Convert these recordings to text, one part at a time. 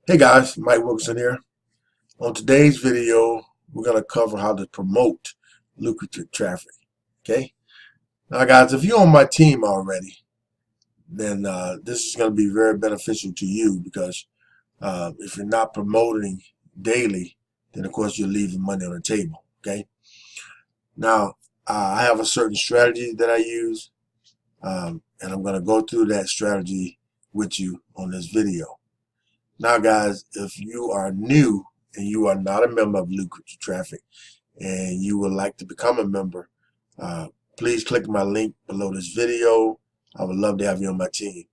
Hey guys, Mike Wilson here. On today's video, we're going to cover how to promote lucrative traffic. Okay? Now guys, if you're on my team already, then this is going to be very beneficial to you because if you're not promoting daily, then of course you're leaving money on the table. Okay? Now, I have a certain strategy that I use, and I'm going to go through that strategy with you on this video. Now guys, if you are new and you are not a member of Lucrative Traffic and you would like to become a member, please click my link below this video. I would love to have you on my team.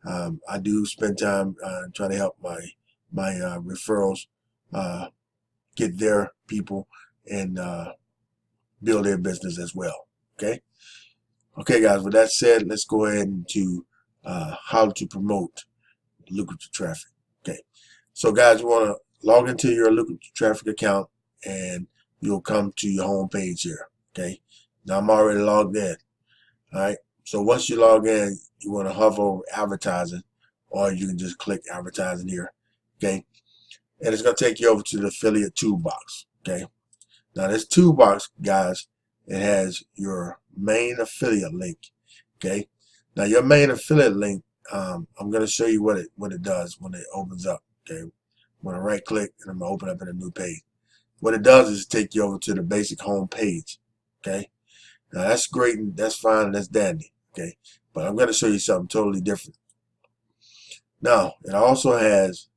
I do spend time trying to help my referrals get their people and build their business as well. Okay guys, with that said, let's go ahead into how to promote lucrative traffic. Okay, so guys, you want to log into your lucrative traffic account and you'll come to your home page here. Okay, now I'm already logged in. All right, so once you log in, you want to hover over advertising, or you can just click advertising here. Okay, and it's going to take you over to the affiliate toolbox. Okay, now this toolbox, guys, it has your main affiliate link. Okay, now your main affiliate link, I'm going to show you what it does when it opens up. Okay, I'm going to right click and I'm going to open up in a new page. What it does is take you over to the basic home page. Okay, now that's great and that's fine and that's dandy. Okay, but I'm going to show you something totally different. Now it also has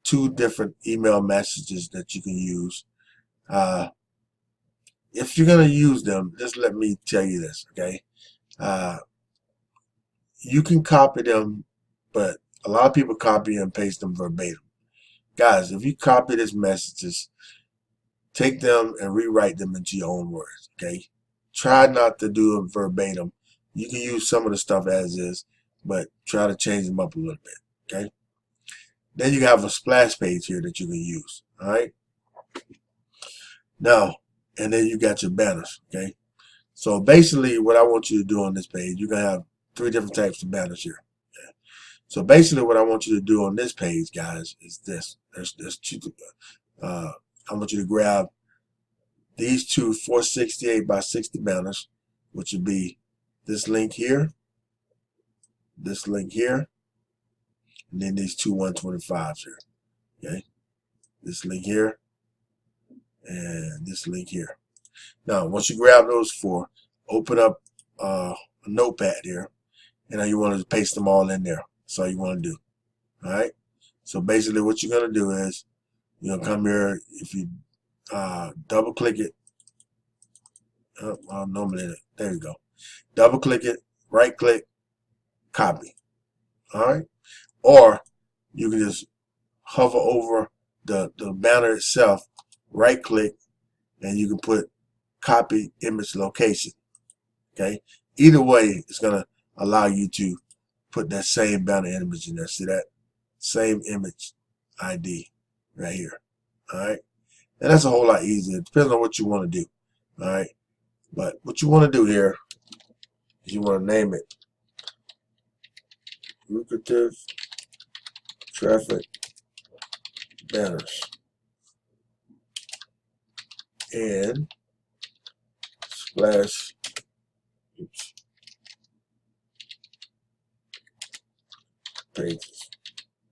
two different email messages that you can use. If you're going to use them, just let me tell you this. Okay, you can copy them, but a lot of people copy and paste them verbatim. Guys, if you copy these messages, take them and rewrite them into your own words. Okay, try not to do them verbatim. You can use some of the stuff as is, but try to change them up a little bit. Okay, then you have a splash page here that you can use. All right, now, and then you got your banners. Okay, so basically what I want you to do on this page, you're going to have three different types of banners here. Okay? So basically what I want you to do on this page, guys, is this. There's two, I want you to grab these two 468 by 60 banners, which would be this link here, and then these two 125s here. Okay, this link here, and this link here. Now, once you grab those four, open up a notepad here, and now you want to paste them all in there. That's all you want to do. All right. So basically, what you're gonna do is you're gonna come here. If you double click it, normally there you go. Double click it, right click, copy. All right. Or you can just hover over the banner itself, right click, and you can put copy image location. Okay, either way it's gonna allow you to put that same banner image in there. See that same image ID right here. All right, and that's a whole lot easier. It depends on what you want to do. All right, but what you want to do here is you want to name it Lucrative Traffic Banners and splash pages.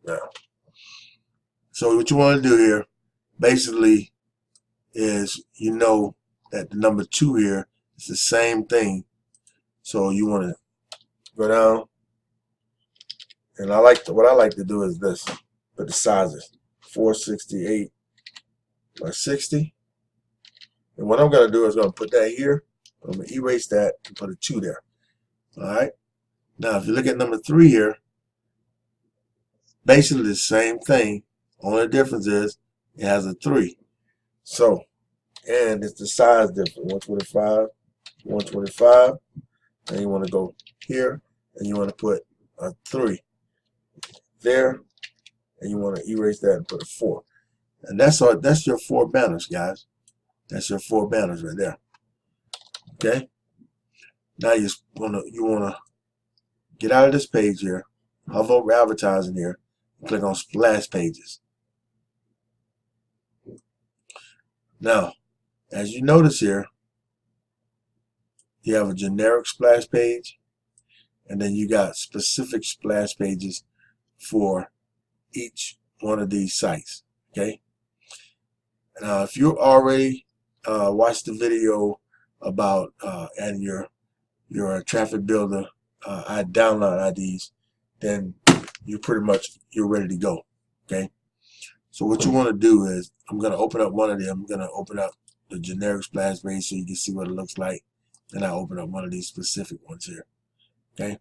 Now, so what you want to do here basically is you know that the number 2 here is the same thing. So you want to go down, and what I like to do is this, put the sizes 468 by 60. And what I'm going to do is going to put that here. I'm going to erase that and put a 2 there. All right. Now, if you look at number 3 here, basically the same thing. Only difference is it has a 3. So, and it's the size different. 125, 125. And you want to go here, and you want to put a 3 there, and you want to erase that and put a 4. And that's all. That's your 4 banners, guys. That's your 4 banners right there. Okay. Now you wanna get out of this page here, hover over advertising here, and click on splash pages. Now, as you notice here, you have a generic splash page, and then you got specific splash pages for each one of these sites. Okay. Now, if you already watched the video about adding your traffic builder download IDs, then you're ready to go. Okay. So what you want to do is, I'm going to open up one of them. I'm going to open up the generic splash page so you can see what it looks like. Then I open up one of these specific ones here. Okay.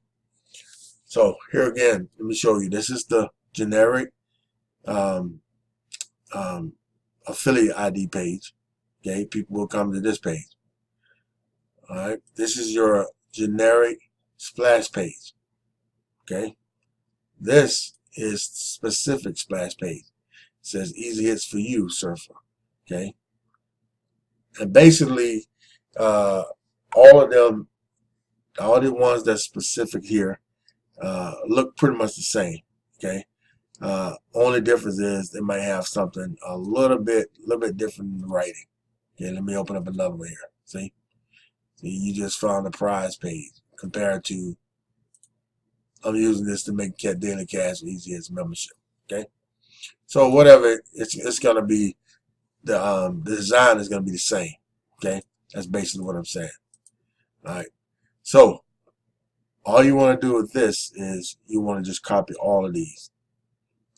So here again, let me show you. This is the generic um, affiliate ID page. Okay. People will come to this page. All right. This is your generic splash page. Okay. This is specific splash page. It says easy hits for you, surfer. Okay. And basically, all of them, all the ones that's specific here, look pretty much the same. Okay. Only difference is they might have something a little bit different in the writing. Okay. Let me open up another one here. See, you just found the prize page compared to, I'm using this to make daily cash easy as membership. Okay. So whatever, it's gonna be the design is gonna be the same. Okay. That's basically what I'm saying. All right. So all you want to do with this is you want to just copy all of these,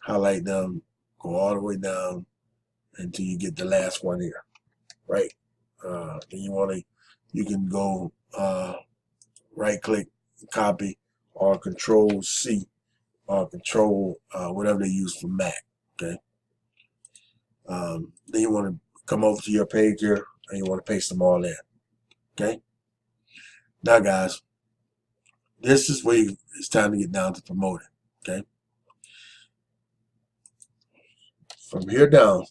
highlight them, go all the way down until you get the last one here, right? Then you can go right click, copy, or Control C, or Control whatever they use for Mac. Okay. Then you want to come over to your page here and you want to paste them all in. Okay. Now, guys, this is where it's time to get down to promoting. Okay. From here down,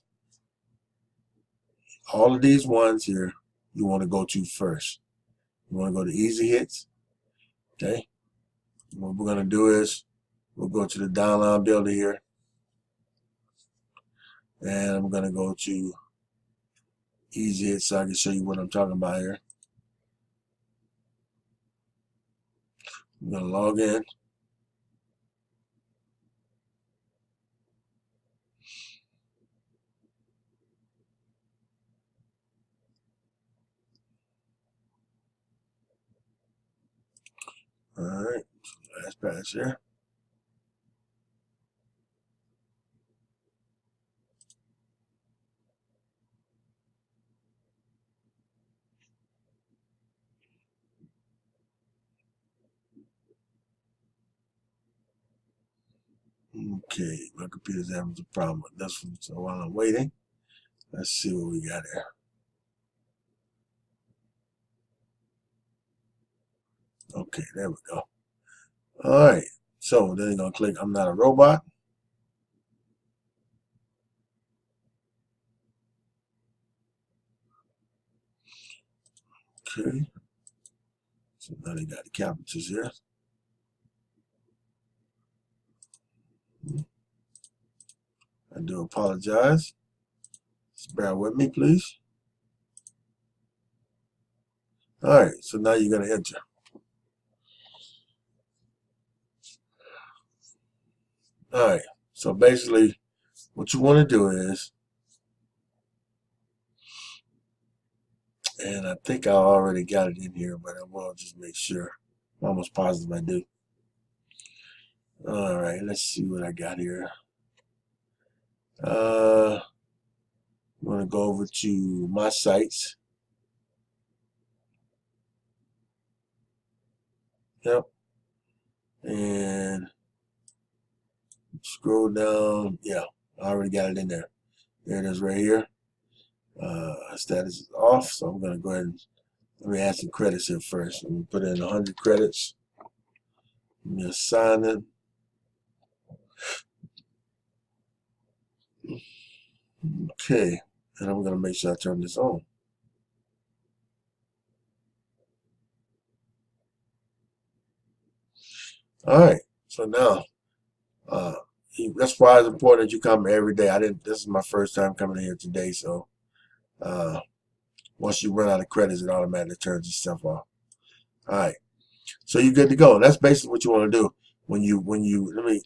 all of these ones here, you want to go to first. You want to go to easy hits. Okay. What we're going to do is we'll go to the download builder here. And I'm going to go to easy hits so I can show you what I'm talking about here. I'm going to log in. All right, last pass here. Okay, my computer's having a problem with this one, so while I'm waiting, let's see what we got here. Okay, there we go. All right, so then you're going to click I'm not a robot. Okay, so now they got the capitals here. I do apologize. Just bear with me, please. All right, so now you're going to enter. All right, so basically what you want to do is, and I think I already got it in here, but I will just make sure. I'm almost positive I do. All right, let's see what I got here. I'm going to go over to my sites. Yep. And scroll down. Yeah, I already got it in there. There it is right here. Status is off, so I'm going to go ahead and let me add some credits here first. I'm going to put in 100 credits. I'm going to sign it. Okay, and I'm going to make sure I turn this on. All right, so now that's why it's important that you come every day. This is my first time coming here today, so Once you run out of credits, it automatically turns itself off. All right, so you're good to go. That's basically what you want to do when you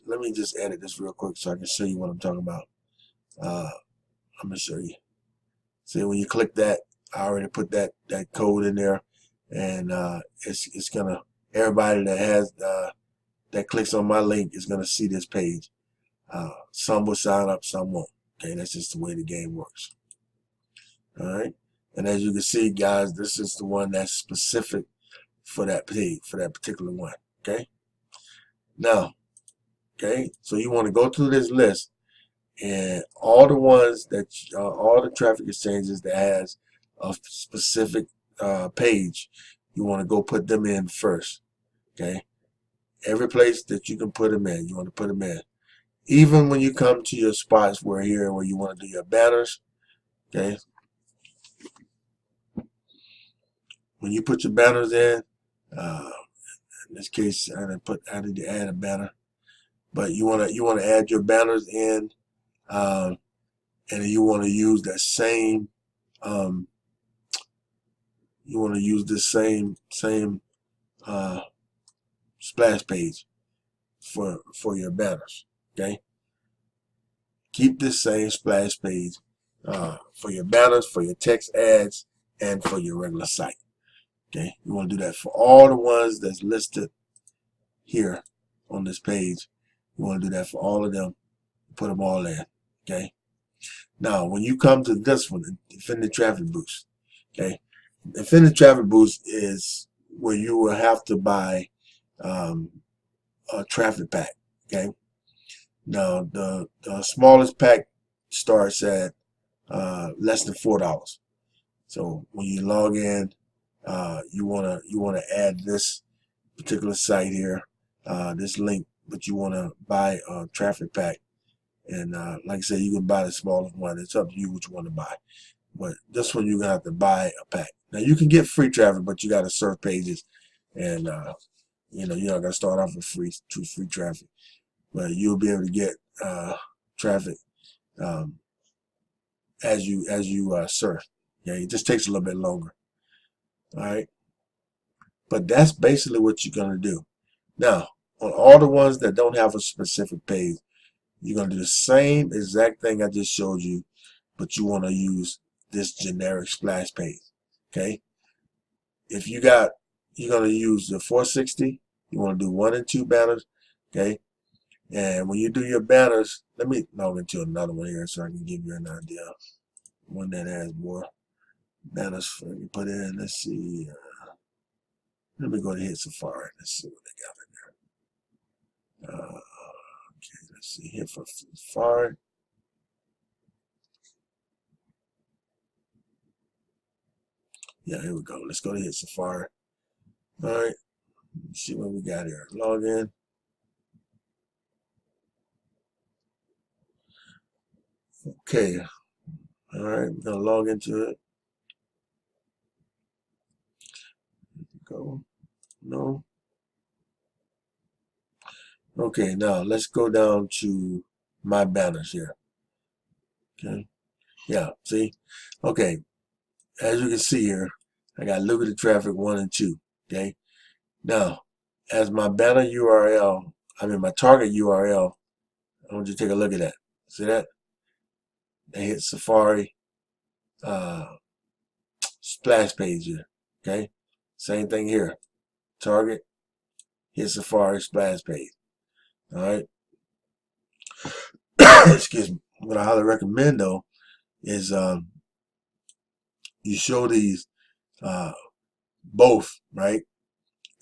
let me just edit this real quick so I can show you what I'm talking about. I'm gonna show you. See, when you click that, I already put that code in there, and it's gonna, everybody that has that clicks on my link is gonna see this page. Some will sign up, some won't. Okay, that's just the way the game works. All right, and as you can see, guys, this is the one that's specific for that page, for that particular one. Okay, now, okay, so you want to go through this list, and all the ones that all the traffic exchanges that has a specific page, you want to go put them in first. Okay, every place that you can put them in, you want to put them in. Even when you come to your spots where you want to do your banners, okay, when you put your banners in this case, I need to add a banner, but you want to add your banners in, and you want to use that same, you want to use this same splash page for your banners. Okay, keep this same splash page for your banners, for your text ads, and for your regular site. Okay, you want to do that for all the ones that's listed here on this page. You want to do that for all of them. Put them all in. Okay. Now, when you come to this one, Infinity Traffic Boost. Okay, Infinity Traffic Boost is where you will have to buy a traffic pack. Okay. Now, the smallest pack starts at less than $4. So when you log in, you wanna add this particular site here, this link, but you wanna buy a traffic pack, and like I said, you can buy the smallest one. It's up to you what you want to buy, but this one you're gonna have to buy a pack. Now you can get free traffic, but you got to surf pages, and you're not gonna start off with free traffic, but you'll be able to get traffic as you surf. Yeah, it just takes a little bit longer. All right, but that's basically what you're gonna do. Now, on all the ones that don't have a specific page, you're gonna do the same exact thing I just showed you, but you want to use this generic splash page. Okay, if you're gonna use the 460, you want to do 1 and 2 banners. Okay, and when you do your banners, let me log into another one here so I can give you an idea. One that has more banners for you put in. Let's see. Let me go to hit Safari. Let's see what they got in there. Okay, let's see here for Safari. Yeah, here we go. Let's go to hit Safari. All right. Let's see what we got here. Log in. Okay. All right. We're gonna log into it. Go. No. Okay. Now let's go down to my banners here. Okay. Yeah. See. Okay. As you can see here, I got Lucrative Traffic 1 and 2. Okay. Now, as my banner URL, my target URL, I want you to take a look at that. See that? They hit Safari splash page here. Okay. Same thing here. Target, hit Safari splash page. All right. Excuse me. What I highly recommend though is you show these both, right?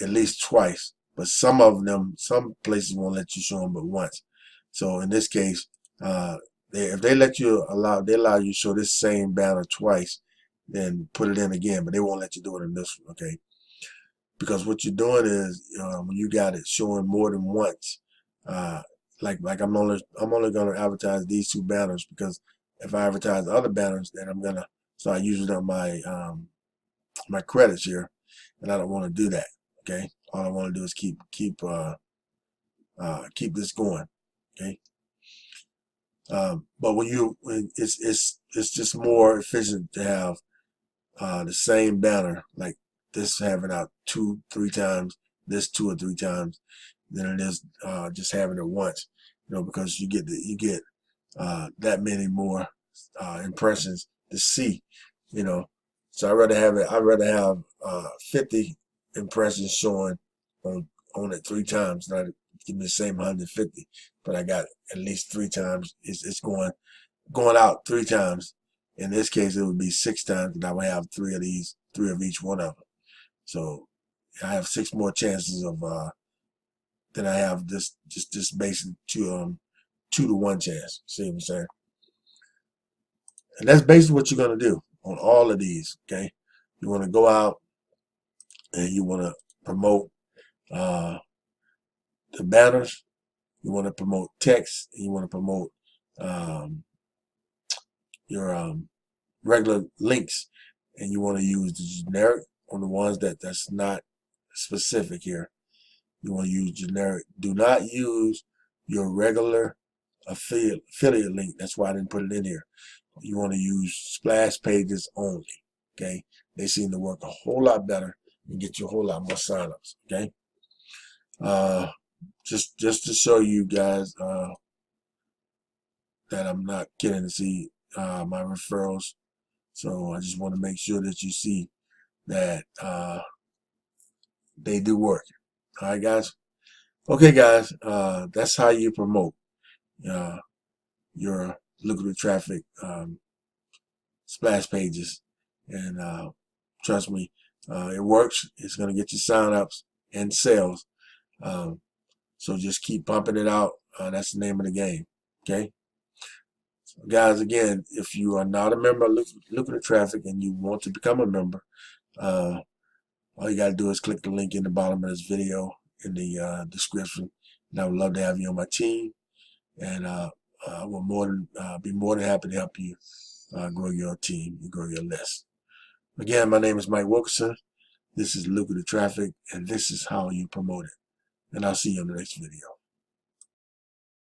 At least twice. But some places won't let you show them but once. So in this case, if they allow you to show this same banner twice, then put it in again. But they won't let you do it in this one, okay? Because what you're doing is when you got it showing more than once, like I'm only going to advertise these 2 banners, because if I advertise other banners, then I'm gonna start using up my my credits here, and I don't want to do that. Okay, all I want to do is keep this going. Okay, But when it's just more efficient to have the same banner, like this having out 2-3 times, this 2 or 3 times, than it is just having it once. Because you get that many more impressions to see. So I'd rather have 50 impressions showing on it 3 times, not give me the same 150, but I got at least 3 times. It's going out 3 times. In this case, it would be 6 times, and I would have 3 of each one of them. So I have 6 more chances of than I have just basic 2 to 1 chance. See what I'm saying? And that's basically what you're gonna do on all of these. Okay, you want to go out and you want to promote the banners. You want to promote text. And you want to promote um, your regular links, and you want to use the generic on the ones that's not specific here. You want to use generic. Do not use your regular affiliate link. That's why I didn't put it in here. You want to use splash pages only. Okay, they seem to work a whole lot better and get you a whole lot more signups. Okay, just to show you guys that I'm not kidding to see my referrals. So I just want to make sure that you see that they do work. All right, guys. Okay, guys. That's how you promote your lucrative traffic splash pages, and trust me, it works. It's going to get you signups and sales. So just keep pumping it out. That's the name of the game. Okay. So guys, again, if you are not a member of Lucrative Traffic and you want to become a member, all you got to do is click the link in the bottom of this video in the description. And I would love to have you on my team. And I will be more than happy to help you grow your team and grow your list. Again, my name is Mike Wilkerson. This is Lucrative Traffic, and this is how you promote it. And I'll see you in the next video.